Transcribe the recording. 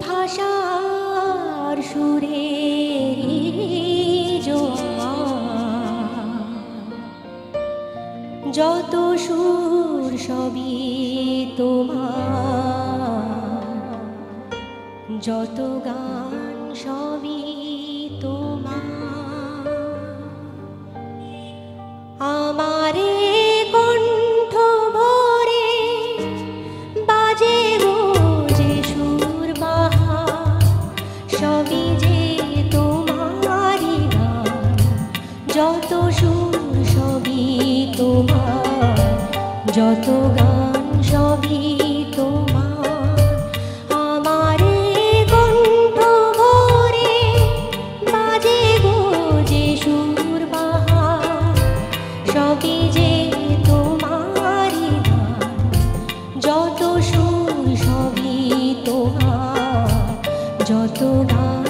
ভাষার সুরে যত সুর সবই তোমার, যত গান সবই তোমার। আমারে কণ্ঠ ভরে বাজে গো যে সুর বাহার, সবই যে তোমারই গান, যত সুর সবই তোমার, যত গান সবই তোমার। আমারে কণ্ঠ ভরে বাজে গো যে সুর বাহার, সবই যে তোমারই গান, যত সুর সবই তোমার, যত গান